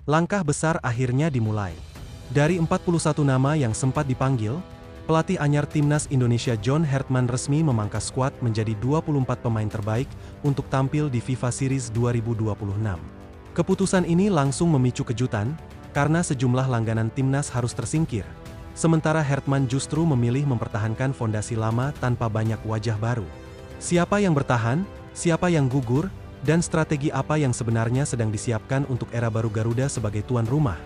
langkah besar akhirnya dimulai. Dari 41 nama yang sempat dipanggil, pelatih anyar Timnas Indonesia John Hartman resmi memangkas skuad menjadi 24 pemain terbaik untuk tampil di FIFA Series 2026. Keputusan ini langsung memicu kejutan, karena sejumlah langganan Timnas harus tersingkir. Sementara Hartman justru memilih mempertahankan fondasi lama tanpa banyak wajah baru. Siapa yang bertahan, siapa yang gugur, dan strategi apa yang sebenarnya sedang disiapkan untuk era baru Garuda sebagai tuan rumah.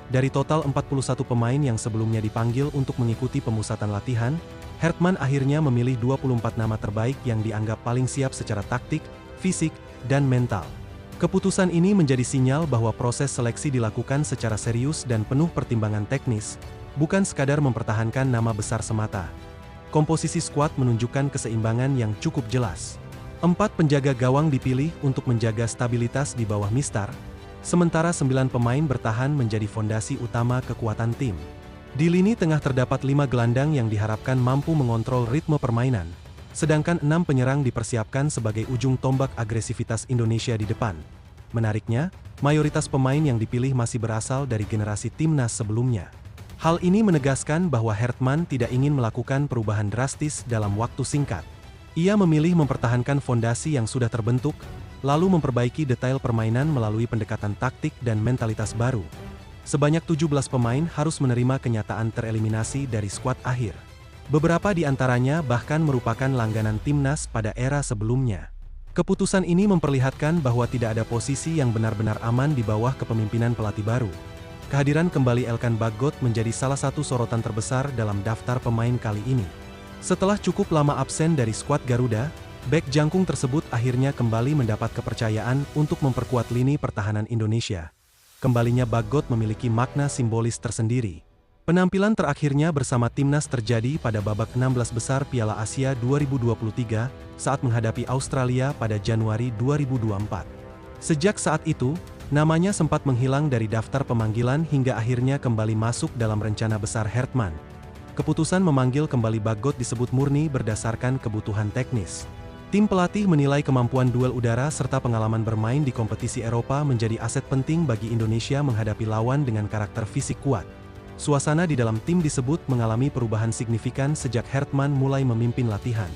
Dari total 41 pemain yang sebelumnya dipanggil untuk mengikuti pemusatan latihan, Hartman akhirnya memilih 24 nama terbaik yang dianggap paling siap secara taktik, fisik, dan mental. Keputusan ini menjadi sinyal bahwa proses seleksi dilakukan secara serius dan penuh pertimbangan teknis, bukan sekadar mempertahankan nama besar semata. Komposisi skuad menunjukkan keseimbangan yang cukup jelas. 4 penjaga gawang dipilih untuk menjaga stabilitas di bawah Mistar, sementara 9 pemain bertahan menjadi fondasi utama kekuatan tim. Di lini tengah terdapat 5 gelandang yang diharapkan mampu mengontrol ritme permainan, sedangkan 6 penyerang dipersiapkan sebagai ujung tombak agresivitas Indonesia di depan. Menariknya, mayoritas pemain yang dipilih masih berasal dari generasi Timnas sebelumnya. Hal ini menegaskan bahwa Hartman tidak ingin melakukan perubahan drastis dalam waktu singkat. Ia memilih mempertahankan fondasi yang sudah terbentuk, lalu memperbaiki detail permainan melalui pendekatan taktik dan mentalitas baru. Sebanyak 17 pemain harus menerima kenyataan tereliminasi dari skuad akhir. Beberapa di antaranya bahkan merupakan langganan Timnas pada era sebelumnya. Keputusan ini memperlihatkan bahwa tidak ada posisi yang benar-benar aman di bawah kepemimpinan pelatih baru. Kehadiran kembali Elkan Bagot menjadi salah satu sorotan terbesar dalam daftar pemain kali ini. Setelah cukup lama absen dari skuad Garuda, bek jangkung tersebut akhirnya kembali mendapat kepercayaan untuk memperkuat lini pertahanan Indonesia. Kembalinya Bagot memiliki makna simbolis tersendiri. Penampilan terakhirnya bersama Timnas terjadi pada babak 16 besar Piala Asia 2023 saat menghadapi Australia pada Januari 2024. Sejak saat itu, namanya sempat menghilang dari daftar pemanggilan hingga akhirnya kembali masuk dalam rencana besar Hartman. Keputusan memanggil kembali Bagot disebut murni berdasarkan kebutuhan teknis. Tim pelatih menilai kemampuan duel udara serta pengalaman bermain di kompetisi Eropa menjadi aset penting bagi Indonesia menghadapi lawan dengan karakter fisik kuat. Suasana di dalam tim disebut mengalami perubahan signifikan sejak Hartman mulai memimpin latihan.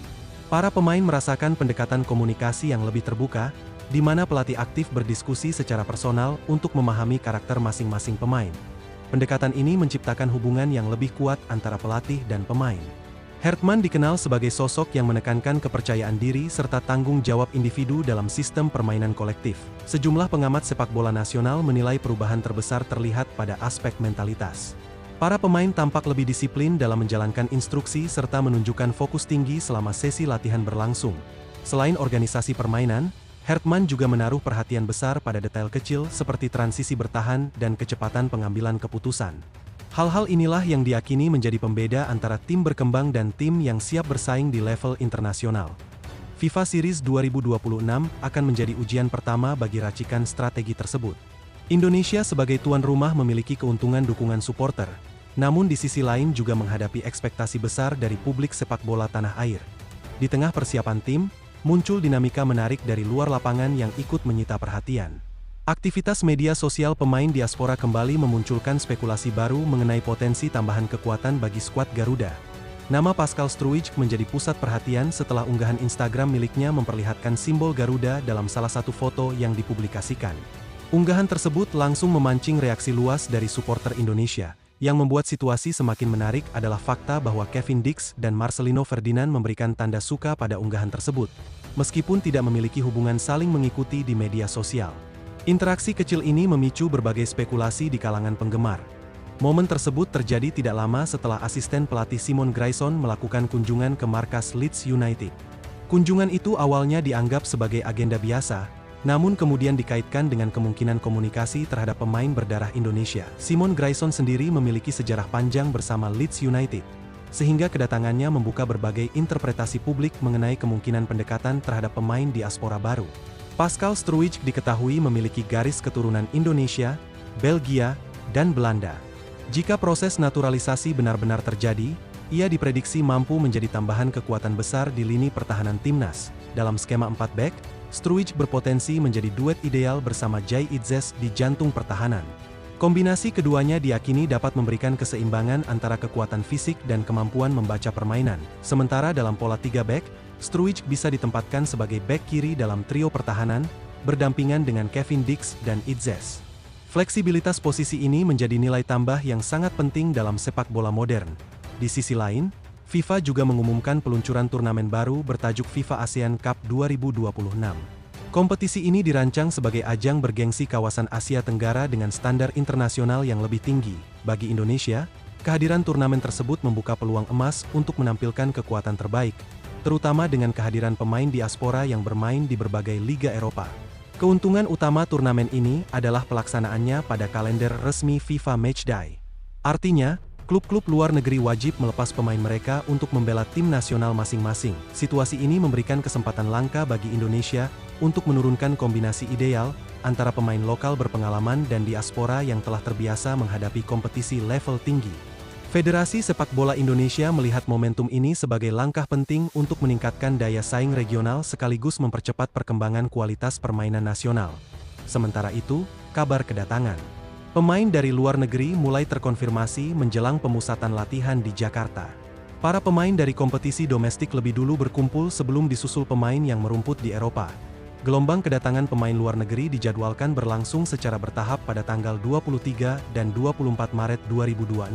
Para pemain merasakan pendekatan komunikasi yang lebih terbuka, di mana pelatih aktif berdiskusi secara personal untuk memahami karakter masing-masing pemain. Pendekatan ini menciptakan hubungan yang lebih kuat antara pelatih dan pemain. Hartman dikenal sebagai sosok yang menekankan kepercayaan diri serta tanggung jawab individu dalam sistem permainan kolektif. Sejumlah pengamat sepak bola nasional menilai perubahan terbesar terlihat pada aspek mentalitas. Para pemain tampak lebih disiplin dalam menjalankan instruksi serta menunjukkan fokus tinggi selama sesi latihan berlangsung. Selain organisasi permainan, Hartman juga menaruh perhatian besar pada detail kecil seperti transisi bertahan dan kecepatan pengambilan keputusan. Hal-hal inilah yang diyakini menjadi pembeda antara tim berkembang dan tim yang siap bersaing di level internasional. FIFA Series 2026 akan menjadi ujian pertama bagi racikan strategi tersebut. Indonesia sebagai tuan rumah memiliki keuntungan dukungan supporter, namun di sisi lain juga menghadapi ekspektasi besar dari publik sepak bola tanah air. Di tengah persiapan tim, muncul dinamika menarik dari luar lapangan yang ikut menyita perhatian. Aktivitas media sosial pemain diaspora kembali memunculkan spekulasi baru mengenai potensi tambahan kekuatan bagi skuad Garuda. Nama Pascal Struijk menjadi pusat perhatian setelah unggahan Instagram miliknya memperlihatkan simbol Garuda dalam salah satu foto yang dipublikasikan. Unggahan tersebut langsung memancing reaksi luas dari supporter Indonesia. Yang membuat situasi semakin menarik adalah fakta bahwa Kevin Dix dan Marcelino Ferdinand memberikan tanda suka pada unggahan tersebut, meskipun tidak memiliki hubungan saling mengikuti di media sosial. Interaksi kecil ini memicu berbagai spekulasi di kalangan penggemar. Momen tersebut terjadi tidak lama setelah asisten pelatih Simon Grayson melakukan kunjungan ke markas Leeds United. Kunjungan itu awalnya dianggap sebagai agenda biasa, namun kemudian dikaitkan dengan kemungkinan komunikasi terhadap pemain berdarah Indonesia. Simon Grayson sendiri memiliki sejarah panjang bersama Leeds United, sehingga kedatangannya membuka berbagai interpretasi publik mengenai kemungkinan pendekatan terhadap pemain diaspora baru. Pascal Struijk diketahui memiliki garis keturunan Indonesia, Belgia, dan Belanda. Jika proses naturalisasi benar-benar terjadi, ia diprediksi mampu menjadi tambahan kekuatan besar di lini pertahanan timnas. Dalam skema 4 back, Struijk berpotensi menjadi duet ideal bersama Jay Itzes di jantung pertahanan. Kombinasi keduanya diyakini dapat memberikan keseimbangan antara kekuatan fisik dan kemampuan membaca permainan. Sementara dalam pola 3 back, Struijk bisa ditempatkan sebagai back kiri dalam trio pertahanan, berdampingan dengan Kevin Dix dan Itzes. Fleksibilitas posisi ini menjadi nilai tambah yang sangat penting dalam sepak bola modern. Di sisi lain, FIFA juga mengumumkan peluncuran turnamen baru bertajuk FIFA ASEAN Cup 2026. Kompetisi ini dirancang sebagai ajang bergengsi kawasan Asia Tenggara dengan standar internasional yang lebih tinggi. Bagi Indonesia, kehadiran turnamen tersebut membuka peluang emas untuk menampilkan kekuatan terbaik, terutama dengan kehadiran pemain diaspora yang bermain di berbagai liga Eropa. Keuntungan utama turnamen ini adalah pelaksanaannya pada kalender resmi FIFA Matchday. Artinya, klub-klub luar negeri wajib melepas pemain mereka untuk membela tim nasional masing-masing. Situasi ini memberikan kesempatan langka bagi Indonesia untuk menurunkan kombinasi ideal antara pemain lokal berpengalaman dan diaspora yang telah terbiasa menghadapi kompetisi level tinggi. Federasi Sepak Bola Indonesia melihat momentum ini sebagai langkah penting untuk meningkatkan daya saing regional sekaligus mempercepat perkembangan kualitas permainan nasional. Sementara itu, kabar kedatangan pemain dari luar negeri mulai terkonfirmasi menjelang pemusatan latihan di Jakarta. Para pemain dari kompetisi domestik lebih dulu berkumpul sebelum disusul pemain yang merumput di Eropa. Gelombang kedatangan pemain luar negeri dijadwalkan berlangsung secara bertahap pada tanggal 23 dan 24 Maret 2026.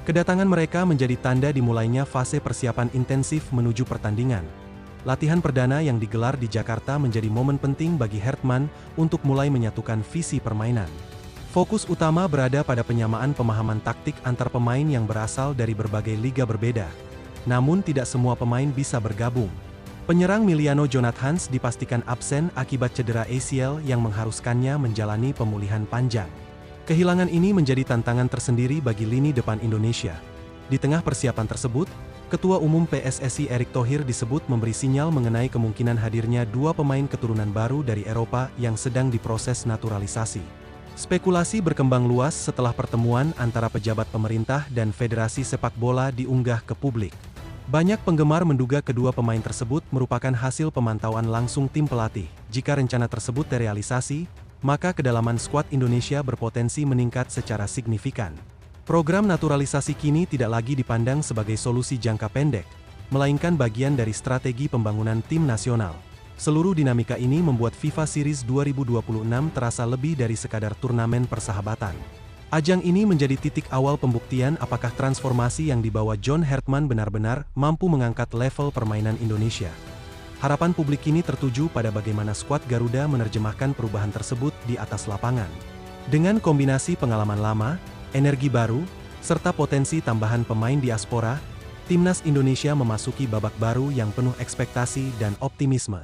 Kedatangan mereka menjadi tanda dimulainya fase persiapan intensif menuju pertandingan. Latihan perdana yang digelar di Jakarta menjadi momen penting bagi Hertman untuk mulai menyatukan visi permainan. Fokus utama berada pada penyamaan pemahaman taktik antar pemain yang berasal dari berbagai liga berbeda. Namun tidak semua pemain bisa bergabung. Penyerang Miliano Jonathans dipastikan absen akibat cedera ACL yang mengharuskannya menjalani pemulihan panjang. Kehilangan ini menjadi tantangan tersendiri bagi lini depan Indonesia. Di tengah persiapan tersebut, Ketua Umum PSSI Erick Thohir disebut memberi sinyal mengenai kemungkinan hadirnya 2 pemain keturunan baru dari Eropa yang sedang diproses naturalisasi. Spekulasi berkembang luas setelah pertemuan antara pejabat pemerintah dan Federasi Sepak Bola diunggah ke publik. Banyak penggemar menduga kedua pemain tersebut merupakan hasil pemantauan langsung tim pelatih. Jika rencana tersebut terrealisasi, maka kedalaman skuad Indonesia berpotensi meningkat secara signifikan. Program naturalisasi kini tidak lagi dipandang sebagai solusi jangka pendek, melainkan bagian dari strategi pembangunan tim nasional. Seluruh dinamika ini membuat FIFA Series 2026 terasa lebih dari sekadar turnamen persahabatan. Ajang ini menjadi titik awal pembuktian apakah transformasi yang dibawa John Hertman benar-benar mampu mengangkat level permainan Indonesia. Harapan publik ini tertuju pada bagaimana skuad Garuda menerjemahkan perubahan tersebut di atas lapangan. Dengan kombinasi pengalaman lama, energi baru, serta potensi tambahan pemain diaspora, Timnas Indonesia memasuki babak baru yang penuh ekspektasi dan optimisme.